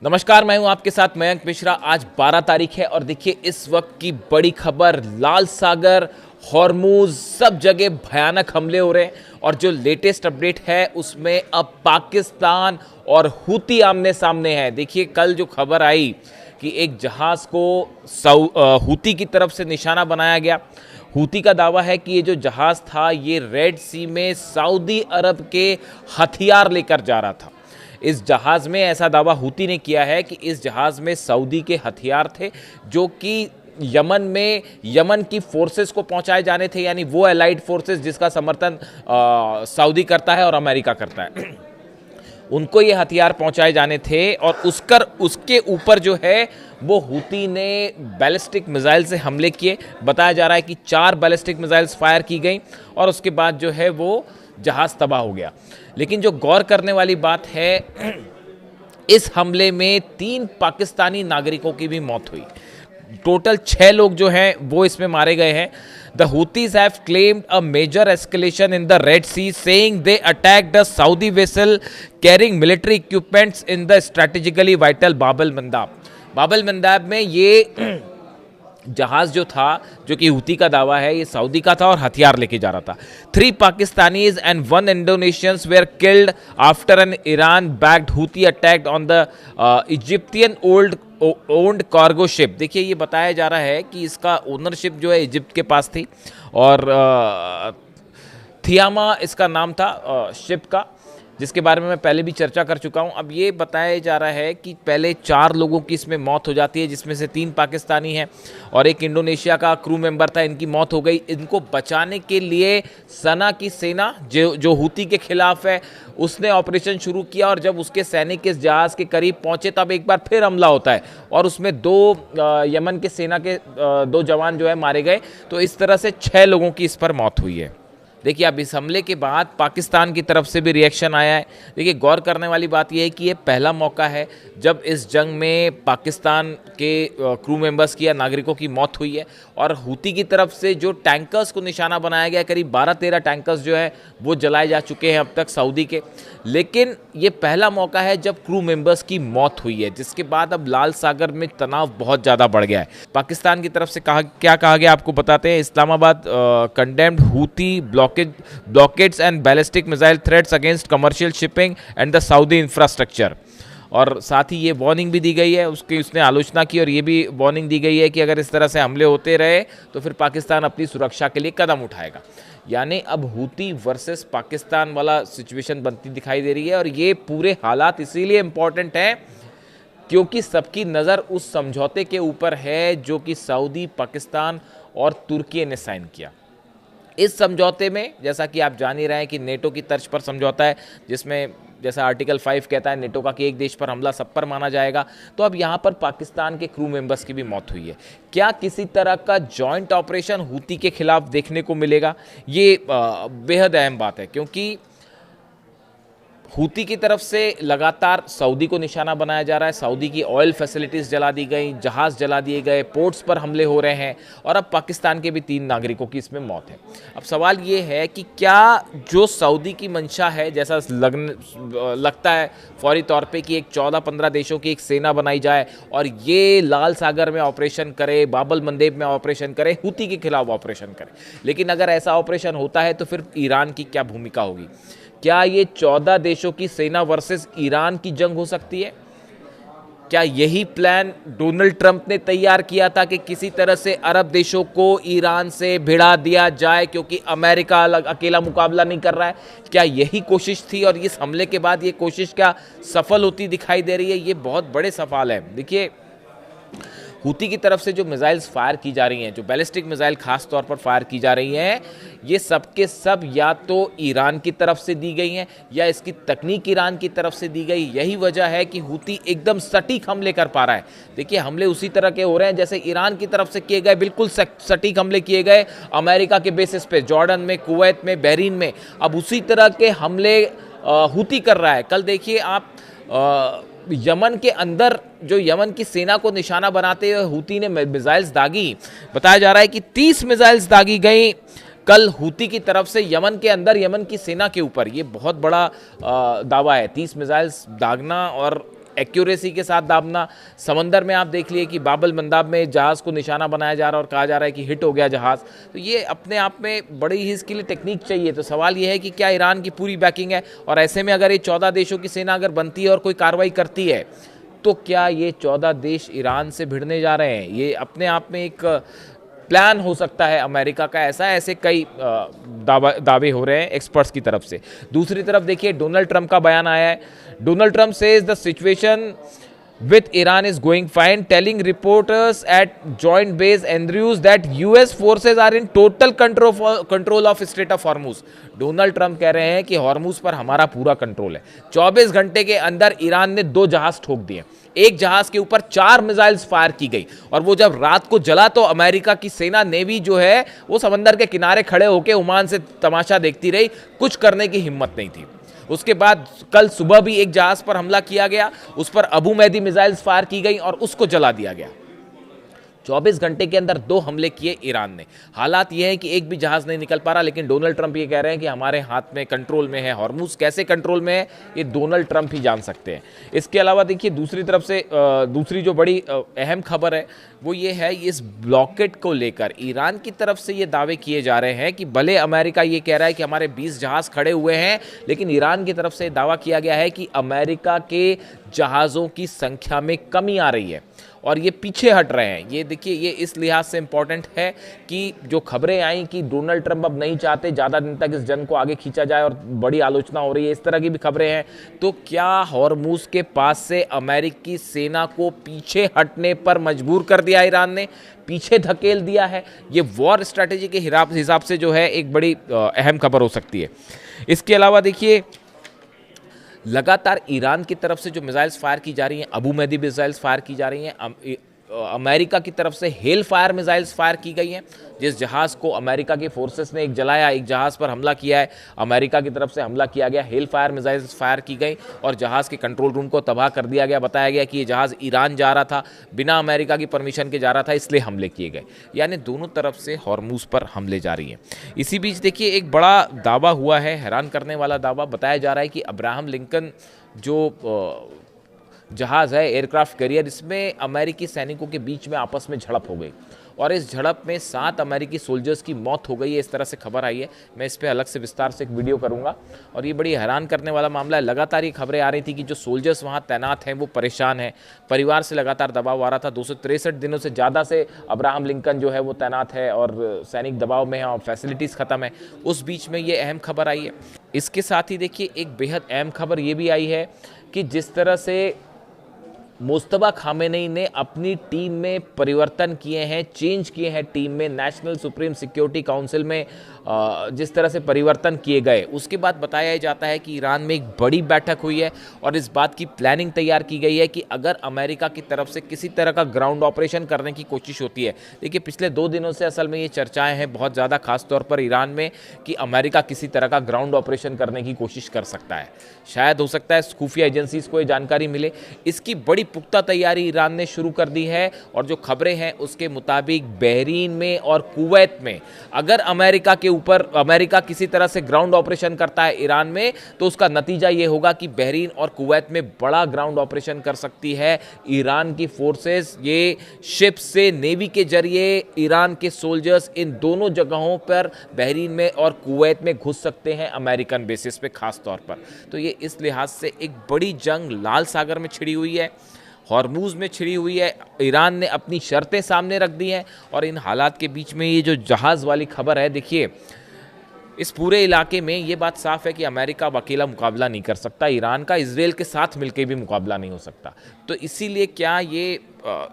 नमस्कार, मैं हूं आपके साथ मयंक मिश्रा। आज 12 तारीख है और देखिए इस वक्त की बड़ी खबर, लाल सागर, हॉर्मूज, सब जगह भयानक हमले हो रहे हैं। और जो लेटेस्ट अपडेट है उसमें अब पाकिस्तान और हूती आमने सामने हैं। देखिए कल जो खबर आई कि एक जहाज को हूती की तरफ से निशाना बनाया गया। हूती का दावा है कि ये जो जहाज था ये रेड सी में सऊदी अरब के हथियार लेकर जा रहा था। इस जहाज़ में, ऐसा दावा हूती ने किया है कि इस जहाज़ में सऊदी के हथियार थे जो कि यमन की फोर्सेस को पहुंचाए जाने थे, यानी वो एलाइड फोर्सेस जिसका समर्थन सऊदी करता है और अमेरिका करता है, उनको ये हथियार पहुंचाए जाने थे। और उसके ऊपर जो है वो हूती ने बैलिस्टिक मिसाइल से हमले किए। बताया जा रहा है कि 4 बैलिस्टिक मिसाइल्स फायर की गई और उसके बाद जो है वो जहाज तबाह हो गया। लेकिन जो गौर करने वाली बात है, इस हमले में 3 पाकिस्तानी नागरिकों की भी मौत हुई। टोटल 6 लोग जो हैं वो इसमें मारे गए हैं। The Houthis have claimed a major escalation in the Red Sea, saying they attacked a Saudi vessel carrying military equipments in the strategically vital Bab al-Mandab। बाब अल-मंदाब में ये जहाज जो था, जो कि हूती का दावा है, ये सऊदी का था और हथियार लेके जा रहा था। 3 Pakistanis and 1 Indonesians were killed after an Iran backed Houthi attacked on the Egyptian owned cargo ship. देखिए ये बताया जा रहा है कि इसका ओनरशिप जो है इजिप्ट के पास थी और थियामा इसका नाम था शिप का, जिसके बारे में मैं पहले भी चर्चा कर चुका हूं। अब ये बताया जा रहा है कि पहले 4 लोगों की इसमें मौत हो जाती है, जिसमें से 3 पाकिस्तानी हैं और एक इंडोनेशिया का क्रू मेंबर था, इनकी मौत हो गई। इनको बचाने के लिए सना की सेना जो हूती के खिलाफ है उसने ऑपरेशन शुरू किया और जब उसके सैनिक इस जहाज़ के करीब पहुंचे तब एक बार फिर हमला होता है और उसमें 2 यमन के सेना के 2 जवान जो है मारे गए। तो इस तरह से 6 लोगों की इस पर मौत हुई है। देखिए अब इस हमले के बाद पाकिस्तान की तरफ से भी रिएक्शन आया है। देखिए गौर करने वाली बात यह है कि ये पहला मौका है जब इस जंग में पाकिस्तान के क्रू मेंबर्स की या नागरिकों की मौत हुई है। और हूती की तरफ से जो टैंकर्स को निशाना बनाया गया, करीब 12-13 टैंकर्स जो है वो जलाए जा चुके हैं अब तक सऊदी के। लेकिन ये पहला मौका है जब क्रू मेंबर्स की मौत हुई है, जिसके बाद अब लाल सागर में तनाव बहुत ज़्यादा बढ़ गया है। पाकिस्तान की तरफ से क्या कहा गया आपको बताते हैं। Islamabad condemned Houthi blockades and ballistic missile threats against commercial shipping and the Saudi infrastructure। और साथ ही ये वार्निंग भी दी गई है, उसने आलोचना की और ये भी वार्निंग दी गई है कि अगर इस तरह से हमले होते रहे तो फिर पाकिस्तान अपनी सुरक्षा के लिए कदम उठाएगा। यानी अब हूती वर्सेस पाकिस्तान वाला सिचुएशन बनती दिखाई दे रही है। और ये पूरे हालात इसीलिए इम्पॉर्टेंट हैं क्योंकि सबकी नज़र उस समझौते के ऊपर है जो कि सऊदी, पाकिस्तान और तुर्की ने साइन किया। इस समझौते में जैसा कि आप जान ही रहे हैं कि नेटो की तर्ज पर समझौता है, जिसमें जैसा आर्टिकल 5 कहता है नेटो का कि एक देश पर हमला सब पर माना जाएगा। तो अब यहाँ पर पाकिस्तान के क्रू मेंबर्स की भी मौत हुई है। क्या किसी तरह का जॉइंट ऑपरेशन हूती के खिलाफ देखने को मिलेगा? ये बेहद अहम बात है क्योंकि हूती की तरफ से लगातार सऊदी को निशाना बनाया जा रहा है। सऊदी की ऑयल फैसिलिटीज़ जला दी गई, जहाज़ जला दिए गए, पोर्ट्स पर हमले हो रहे हैं और अब पाकिस्तान के भी 3 नागरिकों की इसमें मौत है। अब सवाल ये है कि क्या जो सऊदी की मंशा है, जैसा लगता है फौरी तौर पे कि एक 14-15 देशों की एक सेना बनाई जाए और ये लाल सागर में ऑपरेशन करे, बाब अल-मंदेब में ऑपरेशन करे, हूती के खिलाफ ऑपरेशन करे। लेकिन अगर ऐसा ऑपरेशन होता है तो फिर ईरान की क्या भूमिका होगी? क्या ये 14 देशों की सेना वर्सेस ईरान की जंग हो सकती है? क्या यही प्लान डोनाल्ड ट्रंप ने तैयार किया था कि किसी तरह से अरब देशों को ईरान से भिड़ा दिया जाए क्योंकि अमेरिका अकेला मुकाबला नहीं कर रहा है? क्या यही कोशिश थी और इस हमले के बाद ये कोशिश क्या सफल होती दिखाई दे रही है? ये बहुत बड़े सवाल है। देखिए हूती की तरफ से जो मिसाइल्स फायर की जा रही हैं, जो बैलिस्टिक मिसाइल खास तौर पर फायर की जा रही हैं, ये सब के सब या तो ईरान की तरफ से दी गई हैं या इसकी तकनीक ईरान की तरफ से दी गई। यही वजह है कि हूती एकदम सटीक हमले कर पा रहा है। देखिए हमले उसी तरह के हो रहे हैं जैसे ईरान की तरफ से किए गए, बिल्कुल सटीक हमले किए गए अमेरिका के बेसिस पे, जॉर्डन में, कुवैत में, बहरीन में। अब उसी तरह के हमले हूती कर रहा है। कल देखिए आप यमन के अंदर जो यमन की सेना को निशाना बनाते हुए हूती ने मिसाइल्स दागी। बताया जा रहा है कि 30 मिसाइल्स दागी गई कल हूती की तरफ से यमन के अंदर, यमन की सेना के ऊपर। ये बहुत बड़ा दावा है, 30 मिसाइल्स दागना और एक्यूरेसी के साथ दाबना। समंदर में आप देख लिए कि बाबल मंदाब में जहाज़ को निशाना बनाया जा रहा है और कहा जा रहा है कि हिट हो गया जहाज़। तो ये अपने आप में बड़ी ही इसके लिए टेक्निक चाहिए। तो सवाल ये है कि क्या ईरान की पूरी बैकिंग है, और ऐसे में अगर ये 14 देशों की सेना अगर बनती है और कोई कार्रवाई करती है तो क्या ये 14 देश ईरान से भिड़ने जा रहे हैं? ये अपने आप में एक प्लान हो सकता है अमेरिका का, ऐसे कई दावे हो रहे हैं एक्सपर्ट्स की तरफ से। दूसरी तरफ देखिए डोनाल्ड ट्रंप का बयान आया है। Donald Trump says the situation with Iran is going fine, telling reporters at Joint Base Andrews that US forces are in total control of Strait of Hormuz। Donald Trump कह रहे हैं कि Hormuz पर हमारा पूरा कंट्रोल है। 24 घंटे के अंदर ईरान ने 2 जहाज ठोक दिए, एक जहाज के ऊपर 4 मिसाइल्स फायर की गई, और वो जब रात को जला तो अमेरिका की सेना नेवी जो है वो समंदर के किनारे खड़े होकर ओमान से तमाशा देखती रही, कुछ करने की हिम्मत नहीं थी। उसके बाद कल सुबह भी एक जहाज पर हमला किया गया, उस पर अबू मेहदी मिसाइल्स फायर की गई और उसको जला दिया गया। 24 घंटे के अंदर 2 हमले किए ईरान ने। हालात यह है कि एक भी जहाज नहीं निकल पा रहा, लेकिन डोनाल्ड ट्रंप ये कह रहे हैं कि हमारे हाथ में कंट्रोल में है हॉर्मूज। कैसे कंट्रोल में है ये डोनाल्ड ट्रंप ही जान सकते हैं। इसके अलावा देखिए दूसरी तरफ से दूसरी जो बड़ी अहम खबर है वो ये है, इस ब्लॉकेट को लेकर ईरान की तरफ से ये दावे किए जा रहे हैं कि भले अमेरिका ये कह रहा है कि हमारे 20 जहाज खड़े हुए हैं, लेकिन ईरान की तरफ से दावा किया गया है कि अमेरिका के जहाज़ों की संख्या में कमी आ रही है और ये पीछे हट रहे हैं। ये देखिए, ये इस लिहाज से इम्पॉर्टेंट है कि जो खबरें आई कि डोनाल्ड ट्रंप अब नहीं चाहते ज़्यादा दिन तक इस जंग को आगे खींचा जाए और बड़ी आलोचना हो रही है, इस तरह की भी खबरें हैं। तो क्या हॉर्मूज के पास से अमेरिकी सेना को पीछे हटने पर मजबूर कर दिया ईरान ने, पीछे धकेल दिया है? ये वॉर स्ट्रैटेजी के हिसाब से जो है एक बड़ी अहम खबर हो सकती है। इसके अलावा देखिए लगातार ईरान की तरफ से जो मिसाइल्स फायर की जा रही हैं, अबू मेहदी मिसाइल्स फायर की जा रही हैं, अमेरिका की तरफ से हेल फायर मिसाइल्स फायर की गई हैं। जिस जहाज़ को अमेरिका की फोर्सेस ने एक जलाया, एक जहाज़ पर हमला किया है, अमेरिका की तरफ से हमला किया गया, हेल फायर मिसाइल्स फायर की गई और जहाज़ के कंट्रोल रूम को तबाह कर दिया गया। बताया गया कि ये जहाज़ ईरान जा रहा था, बिना अमेरिका की परमिशन के जा रहा था, इसलिए हमले किए गए। यानी दोनों तरफ से हॉर्मूज पर हमले जारी हैं। इसी बीच देखिए एक बड़ा दावा हुआ है, हैरान करने वाला दावा। बताया जा रहा है कि अब्राहम लिंकन जो जहाज़ है, एयरक्राफ्ट कैरियर, इसमें अमेरिकी सैनिकों के बीच में आपस में झड़प हो गई और इस झड़प में 7 अमेरिकी सोल्जर्स की मौत हो गई है, इस तरह से खबर आई है। मैं इस पर अलग से विस्तार से एक वीडियो करूंगा और ये बड़ी हैरान करने वाला मामला है। लगातार ये खबरें आ रही थी कि जो सोल्जर्स वहाँ तैनात हैं वो परेशान हैं, परिवार से लगातार दबाव आ रहा था। 263 दिनों से ज़्यादा से अब्राहम लिंकन जो है वो तैनात है और सैनिक दबाव में है और फैसिलिटीज़ ख़त्म है। उस बीच में ये अहम खबर आई है। इसके साथ ही देखिए एक बेहद अहम खबर ये भी आई है कि जिस तरह से मुस्तफा खामेनी ने अपनी टीम में परिवर्तन किए हैं, चेंज किए हैं टीम में, नेशनल सुप्रीम सिक्योरिटी काउंसिल में जिस तरह से परिवर्तन किए गए, उसके बाद बताया जाता है कि ईरान में एक बड़ी बैठक हुई है और इस बात की प्लानिंग तैयार की गई है कि अगर अमेरिका की तरफ से किसी तरह का ग्राउंड ऑपरेशन करने की कोशिश होती है। देखिए पिछले 2 दिनों से असल में ये चर्चाएं हैं बहुत ज़्यादा, खासतौर पर ईरान में, कि अमेरिका किसी तरह का ग्राउंड ऑपरेशन करने की कोशिश कर सकता है। शायद हो सकता है खुफिया एजेंसीज को ये जानकारी मिले। इसकी बड़ी पुख्ता तैयारी ईरान ने शुरू कर दी है और जो खबरें हैं उसके मुताबिक बहरीन में और कुवैत में अगर अमेरिका किसी तरह से ग्राउंड ऑपरेशन करता है ईरान में, तो उसका नतीजा ये होगा कि बहरीन और कुवैत में बड़ा ग्राउंड ऑपरेशन कर सकती है ईरान की फोर्सेस। ये शिप से, नेवी के जरिए ईरान के सोल्जर्स इन दोनों जगहों पर बहरीन में और कुवैत में घुस सकते हैं अमेरिकन बेसिस पे खास तौर पर। तो ये इस लिहाज से एक बड़ी जंग लाल सागर में छिड़ी हुई है, हॉर्मूज में छिड़ी हुई है। ईरान ने अपनी शर्तें सामने रख दी हैं और इन हालात के बीच में ये जो जहाज़ वाली खबर है, देखिए इस पूरे इलाके में ये बात साफ है कि अमेरिका अब अकेला मुकाबला नहीं कर सकता, ईरान का इजराइल के साथ मिलकर भी मुकाबला नहीं हो सकता। तो इसीलिए क्या ये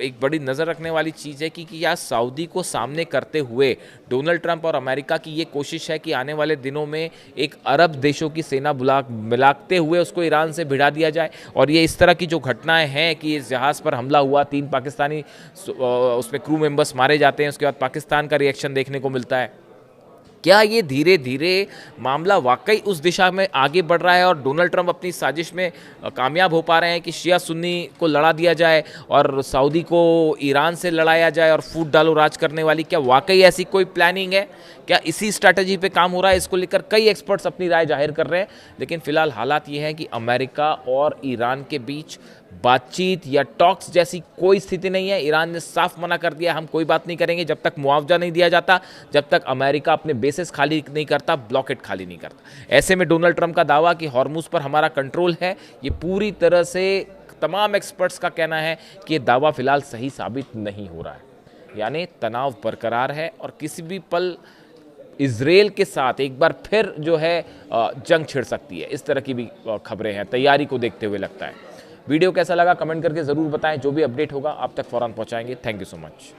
एक बड़ी नज़र रखने वाली चीज़ है कि क्या सऊदी को सामने करते हुए डोनाल्ड ट्रंप और अमेरिका की ये कोशिश है कि आने वाले दिनों में एक अरब देशों की सेना मिलाते हुए उसको ईरान से भिड़ा दिया जाए। और ये इस तरह की जो घटनाएं हैं कि इस जहाज़ पर हमला हुआ, 3 पाकिस्तानी उसमें क्रू मेंबर्स मारे जाते हैं, उसके बाद पाकिस्तान का रिएक्शन देखने को मिलता है। क्या ये धीरे धीरे मामला वाकई उस दिशा में आगे बढ़ रहा है और डोनाल्ड ट्रंप अपनी साजिश में कामयाब हो पा रहे हैं कि शिया सुन्नी को लड़ा दिया जाए और सऊदी को ईरान से लड़ाया जाए और फूट डालो राज करने वाली? क्या वाकई ऐसी कोई प्लानिंग है? क्या इसी स्ट्रैटेजी पे काम हो रहा है? इसको लेकर कई एक्सपर्ट्स अपनी राय जाहिर कर रहे हैं, लेकिन फिलहाल हालात ये हैं कि अमेरिका और ईरान के बीच बातचीत या टॉक्स जैसी कोई स्थिति नहीं है। ईरान ने साफ मना कर दिया, हम कोई बात नहीं करेंगे जब तक मुआवजा नहीं दिया जाता, जब तक अमेरिका अपने बेसेस खाली नहीं करता, ब्लॉकेट खाली नहीं करता। ऐसे में डोनाल्ड ट्रंप का दावा कि हॉर्मुज पर हमारा कंट्रोल है, ये पूरी तरह से तमाम एक्सपर्ट्स का कहना है कि ये दावा फिलहाल सही साबित नहीं हो रहा है। यानी तनाव बरकरार है और किसी भी पल इजराइल के साथ एक बार फिर जो है जंग छिड़ सकती है। इस तरह की भी खबरें हैं, तैयारी को देखते हुए लगता है। वीडियो कैसा लगा कमेंट करके ज़रूर बताएं। जो भी अपडेट होगा आप तक फ़ौरन पहुंचाएंगे। Thank you so much.